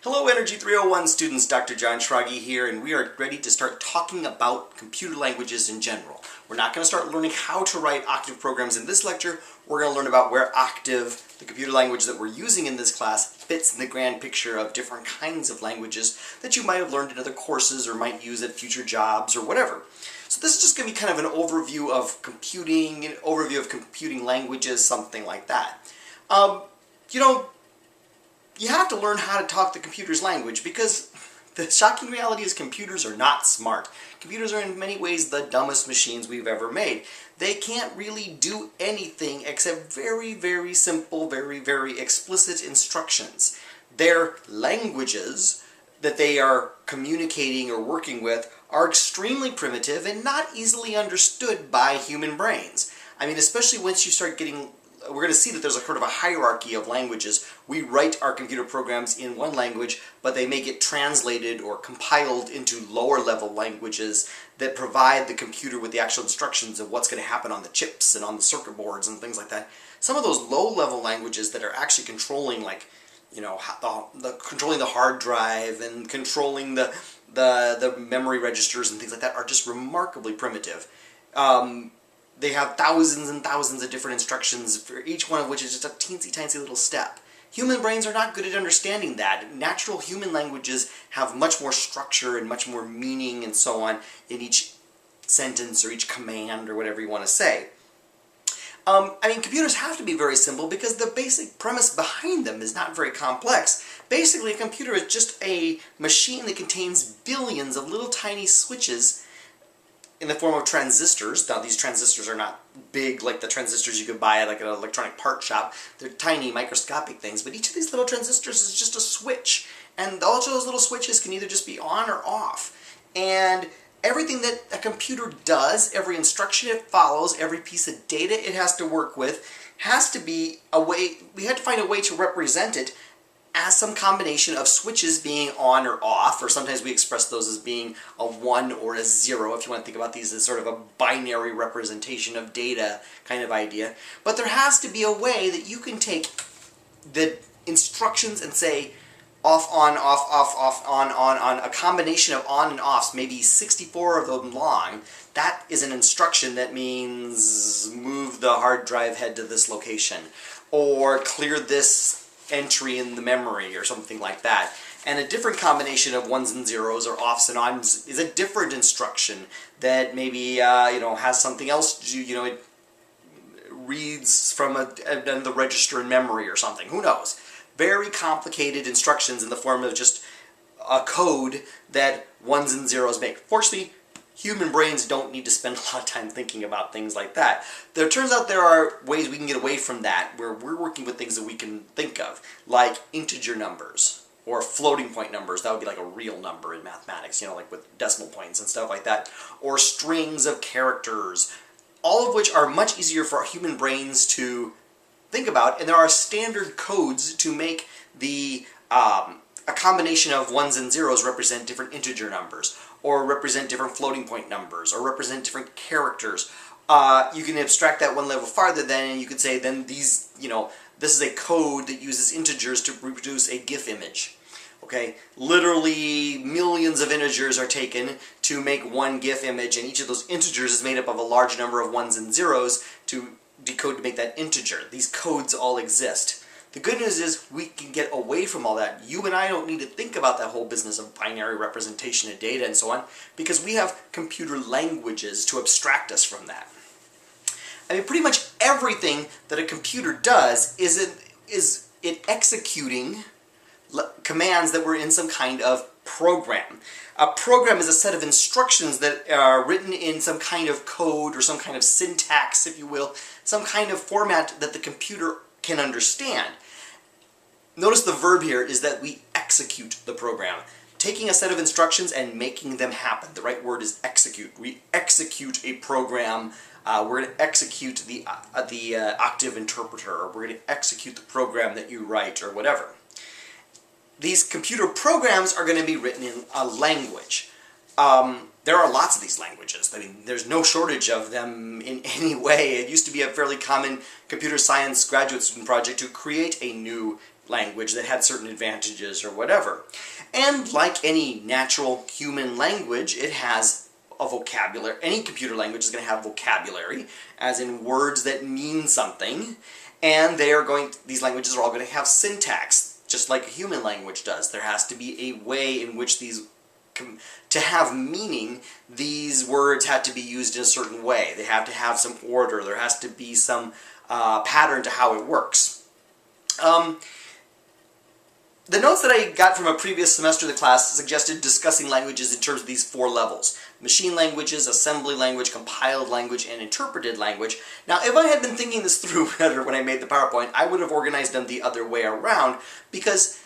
Hello Energy 301 students, Dr. John Schrage here, and we are ready to start talking about computer languages in general. We're not going to start learning how to write octave programs in this lecture. We're going to learn about where octave, the computer language that we're using in this class, fits in the grand picture of different kinds of languages that you might have learned in other courses or might use at future jobs or whatever. So this is just going to be kind of an overview of computing, an overview of computing languages, something like that. You have to learn how to talk the computer's language because the shocking reality is computers are not smart. Computers are in many ways the dumbest machines we've ever made. They can't really do anything except very, very simple, very, very explicit instructions. Their languages that they are communicating or working with are extremely primitive and not easily understood by human brains. I mean, especially once you start getting we're going to see that there's a sort of a hierarchy of languages. We write our computer programs in one language, but they may get translated or compiled into lower level languages that provide the computer with the actual instructions of what's going to happen on the chips and on the circuit boards and things like that. Some of those low level languages that are actually controlling, like, controlling the hard drive and controlling the memory registers and things like that are just remarkably primitive. They have thousands and thousands of different instructions, for each one of which is just a teensy-tiny little step. Human brains are not good at understanding that. Natural human languages have much more structure and much more meaning and so on in each sentence or each command or whatever you want to say. Computers have to be very simple because the basic premise behind them is not very complex. Basically, a computer is just a machine that contains billions of little tiny switches in the form of transistors. Now, these transistors are not big like the transistors you could buy at like an electronic part shop. They're tiny, microscopic things, but each of these little transistors is just a switch. And all of those little switches can either just be on or off. And everything that a computer does, every instruction it follows, every piece of data it has to work with, has to be a way, we have to find a way to represent it as some combination of switches being on or off, or sometimes we express those as being a 1 or a 0, if you want to think about these as sort of a binary representation of data kind of idea. But there has to be a way that you can take the instructions and say off, on, a combination of on and offs, maybe 64 of them long. That is an instruction that means move the hard drive head to this location, or clear this entry in the memory or something like that. And a different combination of ones and zeros or offs and ons is a different instruction that maybe has something else. It reads from the register in memory or something. Who knows? Very complicated instructions in the form of just a code that ones and zeros make. Fortunately, human brains don't need to spend a lot of time thinking about things like that. It turns out there are ways we can get away from that, where we're working with things that we can think of, like integer numbers, or floating point numbers. That would be like a real number in mathematics, like with decimal points and stuff like that. Or strings of characters, all of which are much easier for our human brains to think about, and there are standard codes to make a combination of ones and zeros represent different integer numbers, or represent different floating point numbers, or represent different characters. You can abstract that one level farther then, and you could say then these, this is a code that uses integers to reproduce a GIF image. Okay, literally millions of integers are taken to make one GIF image, and each of those integers is made up of a large number of ones and zeros to decode to make that integer. These codes all exist. The good news is we can get away from all that. You and I don't need to think about that whole business of binary representation of data and so on, because we have computer languages to abstract us from that. Pretty much everything that a computer does is it executing commands that were in some kind of program. A program is a set of instructions that are written in some kind of code or some kind of syntax, if you will, some kind of format that the computer can understand. Notice the verb here is that we execute the program. Taking a set of instructions and making them happen. The right word is execute. We execute a program. We're going to execute the octave interpreter, or we're going to execute the program that you write, or whatever. These computer programs are going to be written in a language. There are lots of these languages. There's no shortage of them in any way. It used to be a fairly common computer science graduate student project to create a new language that had certain advantages or whatever. And like any natural human language, it has a vocabulary. Any computer language is going to have vocabulary, as in words that mean something, and these languages are all going to have syntax, just like a human language does. There has to be a way in which to have meaning, these words have to be used in a certain way. They have to have some order. There has to be some pattern to how it works. The notes that I got from a previous semester of the class suggested discussing languages in terms of these 4 levels: machine languages, assembly language, compiled language, and interpreted language. Now, if I had been thinking this through better when I made the PowerPoint, I would have organized them the other way around, because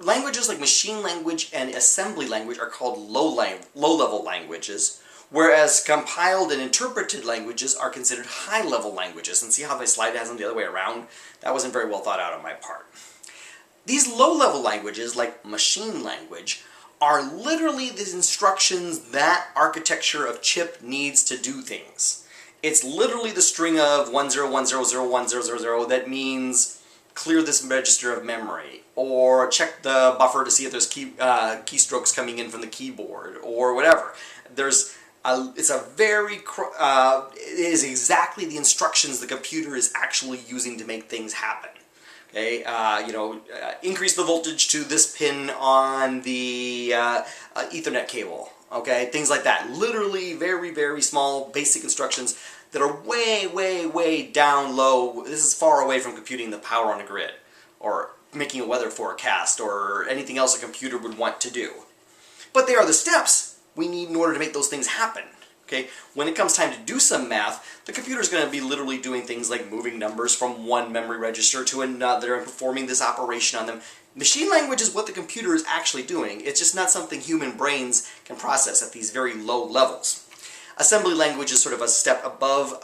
languages like machine language and assembly language are called low-level languages, whereas compiled and interpreted languages are considered high-level languages. And see how my slide has them the other way around? That wasn't very well thought out on my part. These low-level languages, like machine language, are literally the instructions that architecture of chip needs to do things. It's literally the string of 10100100 that means clear this register of memory, or check the buffer to see if there's keystrokes coming in from the keyboard, or whatever. It is exactly the instructions the computer is actually using to make things happen. Okay, increase the voltage to this pin on the Ethernet cable. Okay, things like that. Literally very, very small basic instructions that are way, way, way down low. This is far away from computing the power on a grid, or making a weather forecast, or anything else a computer would want to do. But they are the steps we need in order to make those things happen. Okay? When it comes time to do some math, the computer is going to be literally doing things like moving numbers from one memory register to another and performing this operation on them. Machine language is what the computer is actually doing. It's just not something human brains can process at these very low levels. Assembly language is sort of a step above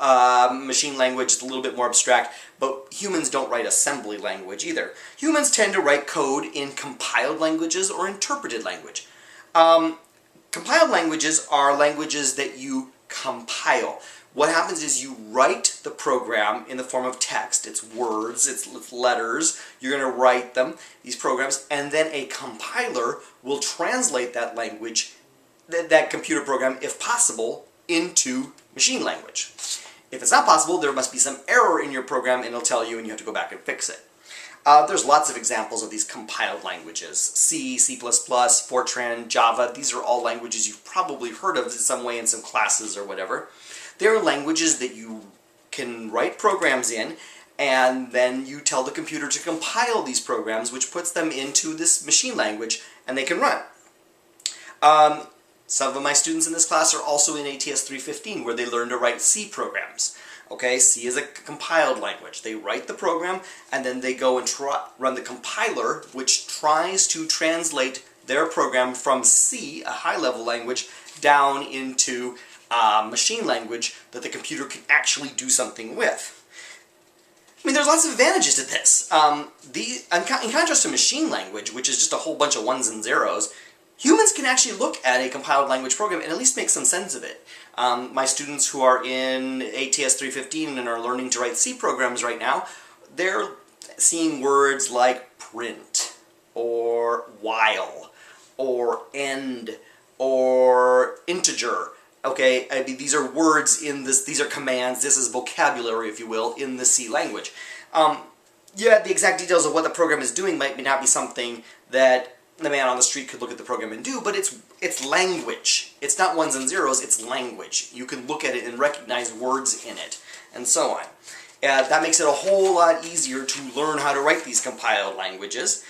machine language. It's a little bit more abstract, but humans don't write assembly language either. Humans tend to write code in compiled languages or interpreted language. Compiled languages are languages that you compile. What happens is you write the program in the form of text. It's words, it's letters. You're going to write them, these programs, and then a compiler will translate that language, that computer program, if possible, into machine language. If it's not possible, there must be some error in your program, and it'll tell you, and you have to go back and fix it. There's lots of examples of these compiled languages. C, C++, Fortran, Java. These are all languages you've probably heard of in some way in some classes or whatever. They're languages that you can write programs in, and then you tell the computer to compile these programs, which puts them into this machine language, and they can run. Some of my students in this class are also in ATS 315, where they learn to write C programs. Okay, C is a compiled language. They write the program, and then they go and run the compiler, which tries to translate their program from C, a high-level language, down into machine language that the computer can actually do something with. I mean, there's lots of advantages to this. In contrast to machine language, which is just a whole bunch of ones and zeros, humans can actually look at a compiled language program and at least make some sense of it. My students who are in ATS 315 and are learning to write C programs right now, they're seeing words like print, or while, or end, or integer. Okay, I mean, these are words in this, these are commands, this is vocabulary, if you will, in the C language. Yeah, the exact details of what the program is doing might not be something that the man on the street could look at the program and do, but it's language. It's not ones and zeros, it's language. You can look at it and recognize words in it, and so on. That makes it a whole lot easier to learn how to write these compiled languages.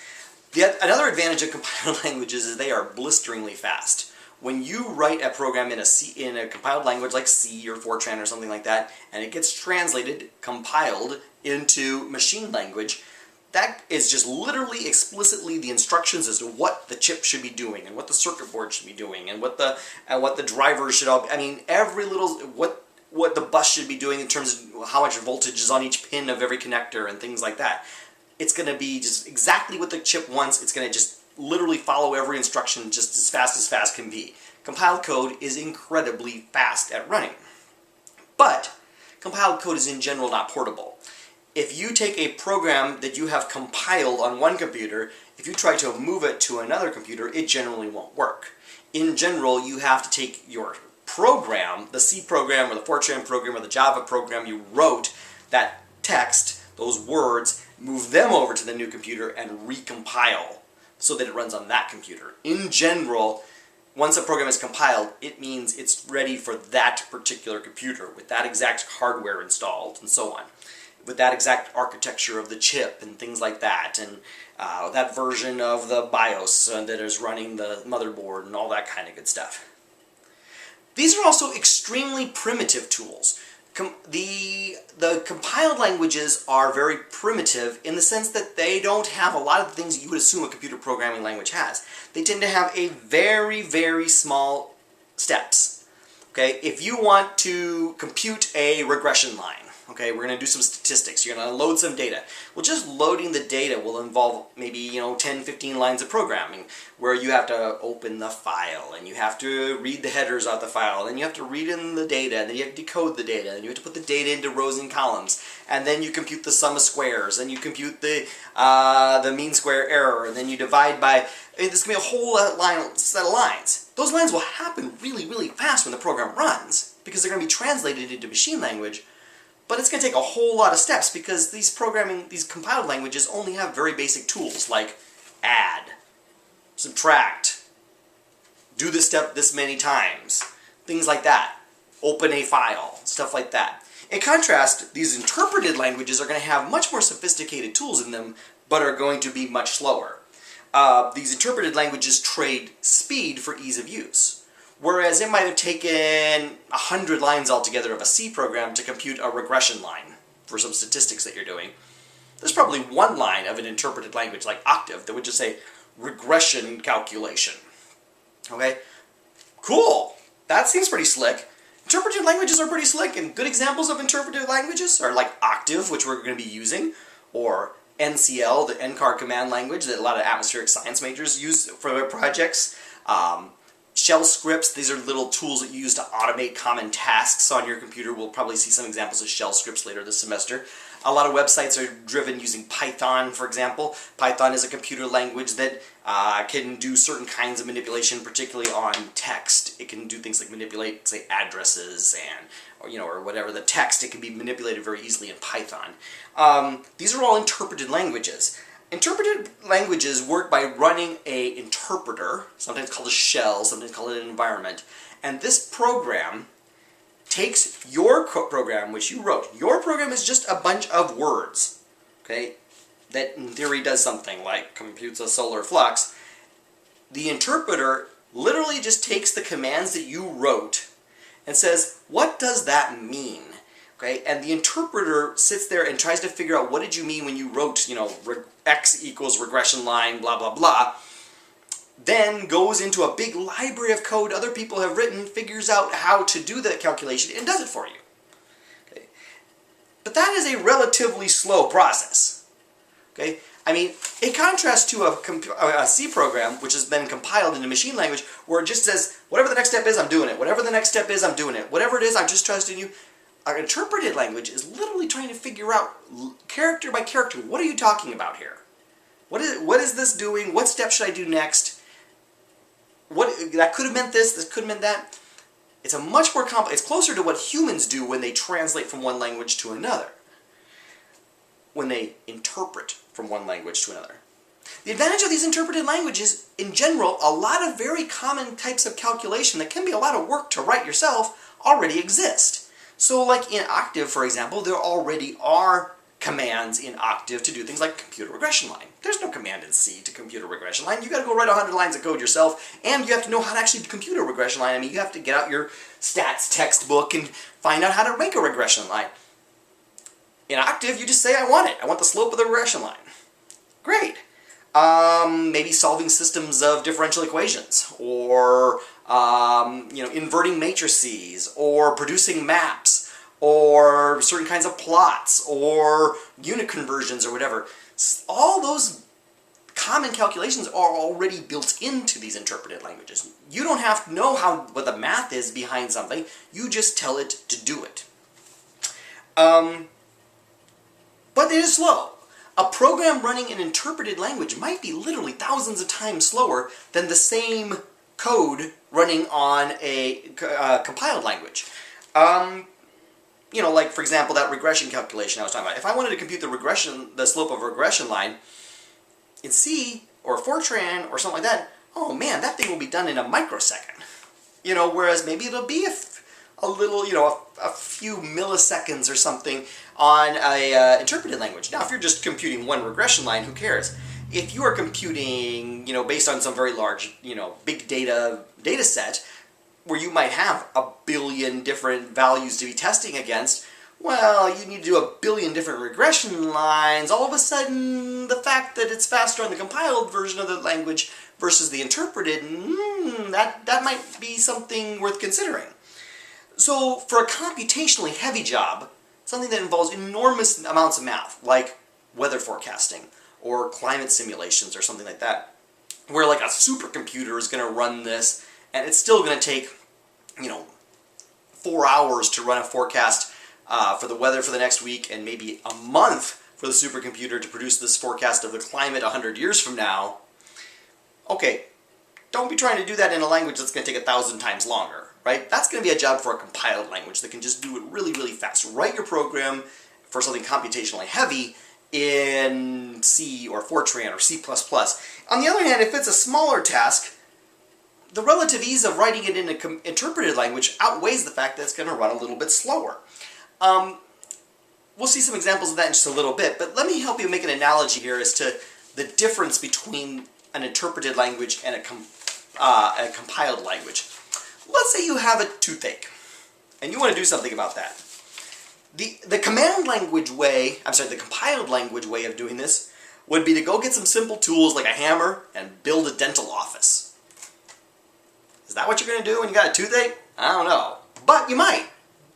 Another advantage of compiled languages is they are blisteringly fast. When you write a program in a compiled language like C or Fortran or something like that, and it gets translated, compiled into machine language, that is just literally explicitly the instructions as to what the chip should be doing, and what the circuit board should be doing, and what the drivers should all be. I mean, every little what the bus should be doing in terms of how much voltage is on each pin of every connector and things like that. It's going to be just exactly what the chip wants. It's going to just literally follow every instruction just as fast can be. Compiled code is incredibly fast at running. But compiled code is in general not portable. if you take a program that you have compiled on one computer, if you try to move it to another computer, it generally won't work. In general, you have to take your program, the C program or the Fortran program or the Java program you wrote, that text, those words, move them over to the new computer and recompile so that it runs on that computer. In general, once a program is compiled, it means it's ready for that particular computer with that exact hardware installed and so on, with that exact architecture of the chip and things like that, and that version of the BIOS that is running the motherboard and all that kind of good stuff. These are also extremely primitive tools. The compiled languages are very primitive in the sense that they don't have a lot of the things you would assume a computer programming language has. They tend to have a very, very small steps. Okay, if you want to compute a regression line, okay, we're going to do some statistics. You're going to load some data. Well, just loading the data will involve maybe 10, 15 lines of programming where you have to open the file and you have to read the headers out the file, and then you have to read in the data, and then you have to decode the data, and you have to put the data into rows and columns, and then you compute the sum of squares, and you compute the mean square error, and then you divide by. This can be a whole set of lines. Those lines will happen really, really fast when the program runs because they're going to be translated into machine language. But it's going to take a whole lot of steps because these compiled languages only have very basic tools like add, subtract, do this step this many times, things like that, open a file, stuff like that. In contrast, these interpreted languages are going to have much more sophisticated tools in them, but are going to be much slower. These interpreted languages trade speed for ease of use. Whereas it might have taken 100 lines altogether of a C program to compute a regression line for some statistics that you're doing. There's probably one line of an interpreted language like Octave that would just say regression calculation. Okay? Cool! That seems pretty slick. Interpreted languages are pretty slick, and good examples of interpreted languages are like Octave, which we're going to be using, or NCL, the NCAR command language that a lot of atmospheric science majors use for their projects. Shell scripts, these are little tools that you use to automate common tasks on your computer. We'll probably see some examples of shell scripts later this semester. A lot of websites are driven using Python, for example. Python is a computer language that can do certain kinds of manipulation, particularly on text. It can do things like manipulate, say, addresses and or whatever the text. It can be manipulated very easily in Python. These are all interpreted languages. Interpreted languages work by running an interpreter, sometimes called a shell, sometimes called an environment, and this program takes your program, which you wrote. Your program is just a bunch of words, okay, that in theory does something like computes a solar flux. The interpreter literally just takes the commands that you wrote and says, what does that mean? Okay, and the interpreter sits there and tries to figure out what did you mean when you wrote, x equals regression line, blah, blah, blah. Then goes into a big library of code other people have written, figures out how to do that calculation, and does it for you. Okay? But that is a relatively slow process. Okay? I mean, in contrast to a C program, which has been compiled into machine language, where it just says, whatever the next step is, I'm doing it. Whatever the next step is, I'm doing it. Whatever it is, I'm just trusting you. Our interpreted language is literally trying to figure out, character by character, what are you talking about here? What is this doing? What step should I do next? That could have meant this could have meant that. It's a much more complex, it's closer to what humans do when they translate from one language to another. When they interpret from one language to another. The advantage of these interpreted languages, in general, a lot of very common types of calculation that can be a lot of work to write yourself already exist. So like in Octave, for example, there already are commands in Octave to do things like compute a regression line. There's no command in C to compute a regression line. You got to go write 100 lines of code yourself, and you have to know how to actually compute a regression line. I mean, you have to get out your stats textbook and find out how to make a regression line. In Octave, you just say, I want it. I want the slope of the regression line. Great. Maybe solving systems of differential equations, or inverting matrices, or producing maps, or certain kinds of plots, or unit conversions, or whatever. All those common calculations are already built into these interpreted languages. You don't have to know what the math is behind something. You just tell it to do it. but it is slow. A program running an interpreted language might be literally thousands of times slower than the same code running on a compiled language. You know, like for example, that regression calculation I was talking about. If I wanted to compute the slope of a regression line in C or Fortran or something like that, oh man, that thing will be done in a microsecond. You know, whereas maybe it'll be a little, you know, a few milliseconds or something on a interpreted language. Now, if you're just computing one regression line, who cares? If you are computing, you know, based on some very large, you know, big data set, where you might have a billion different values to be testing against, well, you need to do a billion different regression lines. All of a sudden, the fact that it's faster on the compiled version of the language versus the interpreted, that might be something worth considering. So, for a computationally heavy job, something that involves enormous amounts of math, like weather forecasting or climate simulations or something like that, where like a supercomputer is going to run this, and it's still going to take, you know, 4 hours to run a forecast for the weather for the next week, and maybe a month for the supercomputer to produce this forecast of the climate 100 years from now. Okay, don't be trying to do that in a language that's going to take 1,000 times longer, right? That's going to be a job for a compiled language that can just do it really, really fast. Write your program for something computationally heavy in C or Fortran or C++. On the other hand, if it's a smaller task, the relative ease of writing it in an interpreted language outweighs the fact that it's going to run a little bit slower. We'll see some examples of that in just a little bit, but let me help you make an analogy here as to the difference between an interpreted language and a compiled language. Let's say you have a toothache, and you want to do something about that. The command language way, the compiled language way of doing this would be to go get some simple tools like a hammer and build a dental office. Is that what you're going to do when you got a toothache? I don't know. But you might.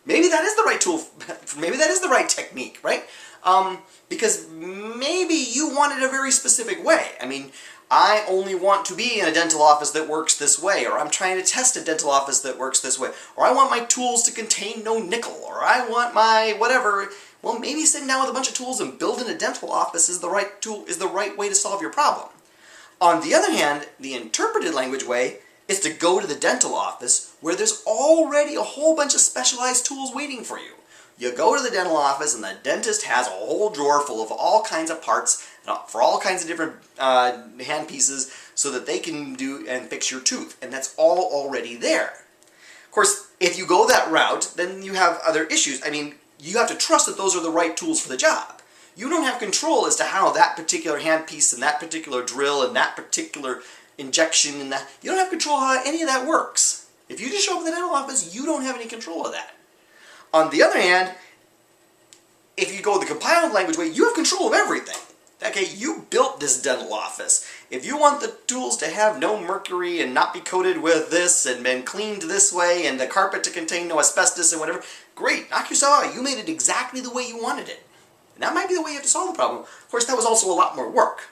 Maybe that is the right tool. Maybe that is the right technique, right? Because maybe you want it a very specific way. I mean, I only want to be in a dental office that works this way, or I'm trying to test a dental office that works this way, or I want my tools to contain no nickel, or I want my whatever. Well, maybe sitting down with a bunch of tools and building a dental office is the right way to solve your problem. On the other hand, the interpreted language way is to go to the dental office where there's already a whole bunch of specialized tools waiting for you. You go to the dental office and the dentist has a whole drawer full of all kinds of parts for all kinds of different hand pieces so that they can do and fix your tooth. And that's all already there. Of course, if you go that route, then you have other issues. I mean, you have to trust that those are the right tools for the job. You don't have control as to how that particular handpiece and that particular drill and that particular injection and that, you don't have control how any of that works. If you just show up at the dental office, you don't have any control of that. On the other hand, if you go the compiled language way, you have control of everything. Okay, you built this dental office. If you want the tools to have no mercury and not be coated with this and been cleaned this way and the carpet to contain no asbestos and whatever, great, knock yourself out. You made it exactly the way you wanted it. And that might be the way you have to solve the problem. Of course, that was also a lot more work.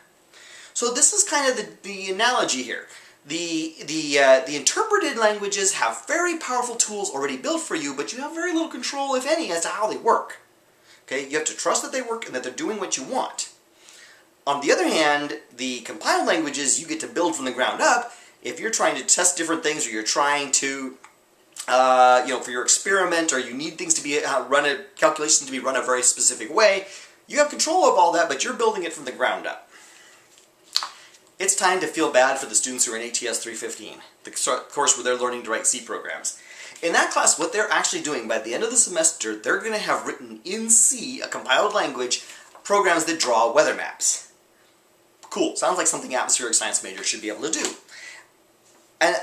So this is kind of the analogy here. The interpreted languages have very powerful tools already built for you, but you have very little control, if any, as to how they work. Okay, you have to trust that they work and that they're doing what you want. On the other hand, the compiled languages you get to build from the ground up. If you're trying to test different things, or you're trying to, for your experiment, or you need things to be calculations to be run a very specific way, you have control of all that, but you're building it from the ground up. It's time to feel bad for the students who are in ATS 315, the course where they're learning to write C programs. In that class, what they're actually doing, by the end of the semester, they're going to have written in C, a compiled language, programs that draw weather maps. Cool. Sounds like something atmospheric science majors should be able to do. And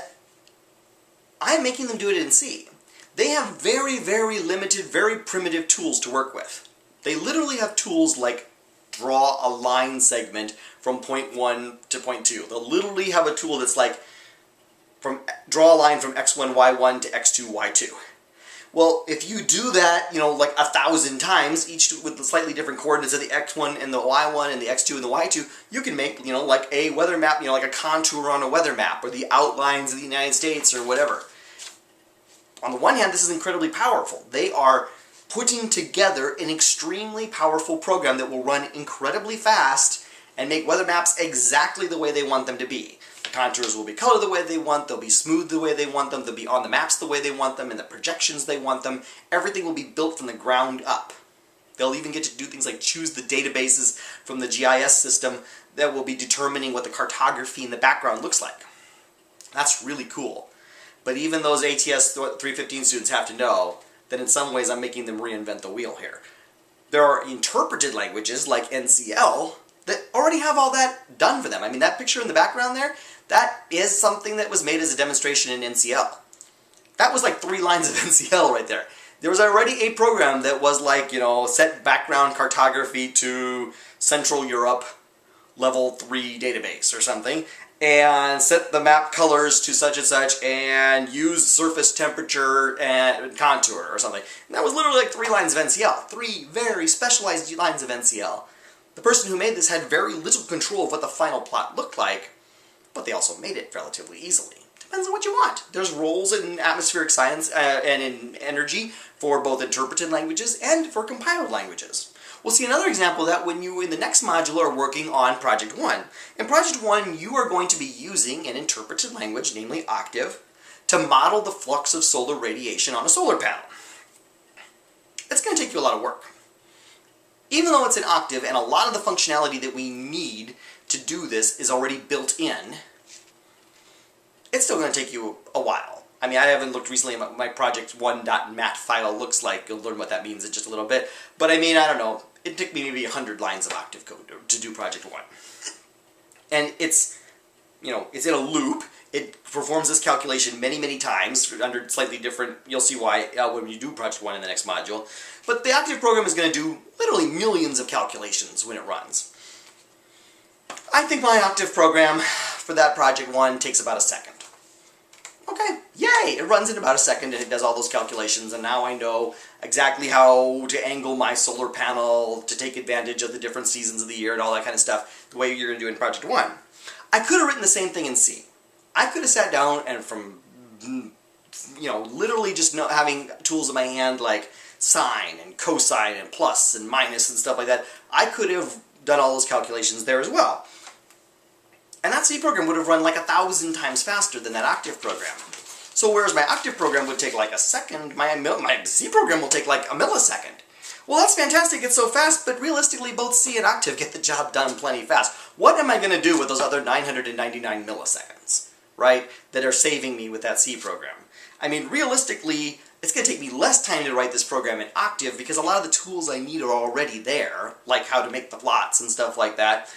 I'm making them do it in C. They have very, very limited, very primitive tools to work with. They literally have tools like draw a line segment from point 1 to point 2. They'll literally have a tool that's like, draw a line from x1, y1 to x2, y2. Well, if you do that, like 1,000 times, each with the slightly different coordinates of the x1 and the y1 and the x2 and the y2, you can make, like a weather map, like a contour on a weather map, or the outlines of the United States, or whatever. On the one hand, this is incredibly powerful. They are putting together an extremely powerful program that will run incredibly fast and make weather maps exactly the way they want them to be. The contours will be colored the way they want, they'll be smooth the way they want them, they'll be on the maps the way they want them, and the projections they want them. Everything will be built from the ground up. They'll even get to do things like choose the databases from the GIS system that will be determining what the cartography in the background looks like. That's really cool. But even those ATS 315 students have to know that in some ways I'm making them reinvent the wheel here. There are interpreted languages like NCL that already have all that done for them. I mean, that picture in the background there, that is something that was made as a demonstration in NCL. That was like 3 lines of NCL right there. There was already a program that was like, you know, set background cartography to Central Europe level 3 database or something, and set the map colors to such and such, and use surface temperature and contour or something. And that was literally like 3 lines of NCL. 3 very specialized lines of NCL. The person who made this had very little control of what the final plot looked like, but they also made it relatively easily. Depends on what you want. There's roles in atmospheric science and in energy for both interpreted languages and for compiled languages. We'll see another example of that when you, in the next module, are working on Project 1. In Project 1, you are going to be using an interpreted language, namely Octave, to model the flux of solar radiation on a solar panel. It's going to take you a lot of work. Even though it's in Octave and a lot of the functionality that we need to do this is already built in, it's still going to take you a while. I mean, I haven't looked recently at what my project1.mat file looks like. You'll learn what that means in just a little bit. But I mean, I don't know. It took me maybe 100 lines of Octave code to do Project 1. And it's, you know, it's in a loop. It performs this calculation many, many times under slightly different, you'll see why when you do Project 1 in the next module. But the Octave program is going to do literally millions of calculations when it runs. I think my Octave program for that Project 1 takes about a second. Okay, yay! It runs in about a second and it does all those calculations, and now I know exactly how to angle my solar panel to take advantage of the different seasons of the year and all that kind of stuff, the way you're going to do in Project 1. I could have written the same thing in C. I could have sat down and from, you know, literally just having tools in my hand like sine and cosine and plus and minus and stuff like that, I could have done all those calculations there as well. And that C program would have run like 1,000 times faster than that Octave program. So whereas my Octave program would take like a second, my C program will take like a millisecond. Well, that's fantastic, it's so fast, but realistically both C and Octave get the job done plenty fast. What am I going to do with those other 999 milliseconds, right, that are saving me with that C program? I mean, realistically, it's going to take me less time to write this program in Octave because a lot of the tools I need are already there, like how to make the plots and stuff like that,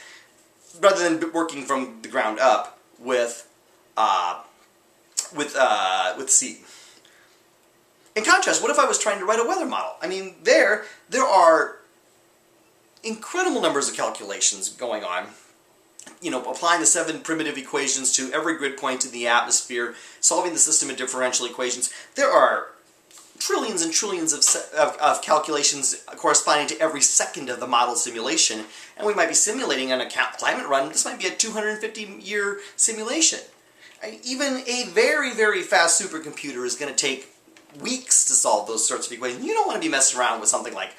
rather than working from the ground up with C. In contrast, what if I was trying to write a weather model? I mean, there are incredible numbers of calculations going on. You know, applying the 7 primitive equations to every grid point in the atmosphere, solving the system of differential equations. There are trillions and trillions of calculations corresponding to every second of the model simulation, and we might be simulating on a climate run. This might be a 250-year simulation. Even a very, very fast supercomputer is going to take weeks to solve those sorts of equations. You don't want to be messing around with something like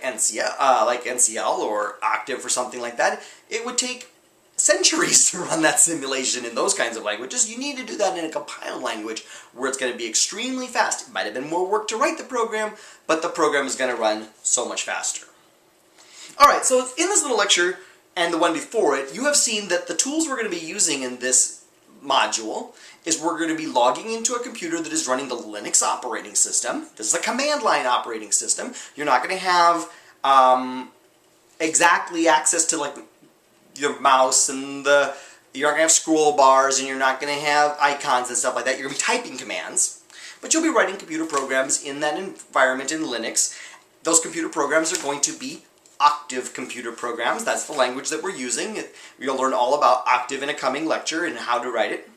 NCL or Octave or something like that. It would take centuries to run that simulation in those kinds of languages. You need to do that in a compiled language where it's going to be extremely fast. It might have been more work to write the program, but the program is going to run so much faster. Alright, so in this little lecture, and the one before it, you have seen that the tools we're going to be using in this module is we're going to be logging into a computer that is running the Linux operating system. This is a command line operating system. You're not going to have exactly access to like your mouse and you're not going to have scroll bars and you're not going to have icons and stuff like that. You're going to be typing commands, but you'll be writing computer programs in that environment in Linux. Those computer programs are going to be Octave computer programs. That's the language that we're using. You'll learn all about Octave in a coming lecture and how to write it.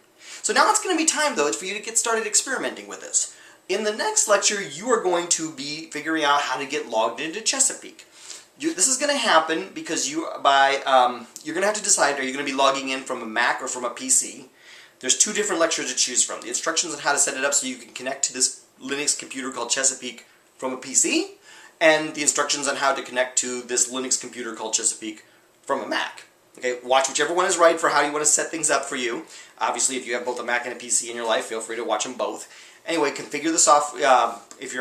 So now it's going to be time, though, for you to get started experimenting with this. In the next lecture, you are going to be figuring out how to get logged into Chesapeake. This is going to happen because you're going to have to decide, are you going to be logging in from a Mac or from a PC? There's 2 different lectures to choose from. The instructions on how to set it up so you can connect to this Linux computer called Chesapeake from a PC, and the instructions on how to connect to this Linux computer called Chesapeake from a Mac. Okay, watch whichever one is right for how you want to set things up for you. Obviously, if you have both a Mac and a PC in your life, feel free to watch them both. Anyway, configure the software. If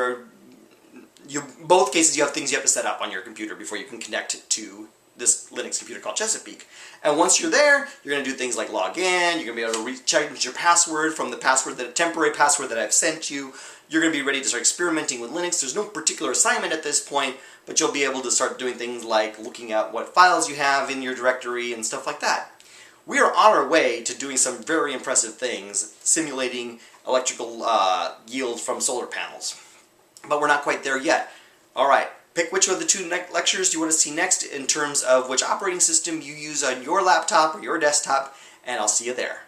both cases, you have things you have to set up on your computer before you can connect to this Linux computer called Chesapeake. And once you're there, you're going to do things like log in. You're going to be able to change your password from the temporary password that I've sent you. You're going to be ready to start experimenting with Linux. There's no particular assignment at this point, but you'll be able to start doing things like looking at what files you have in your directory and stuff like that. We are on our way to doing some very impressive things, simulating electrical yield from solar panels. But we're not quite there yet. Alright, pick which of the two lectures you want to see next in terms of which operating system you use on your laptop or your desktop, and I'll see you there.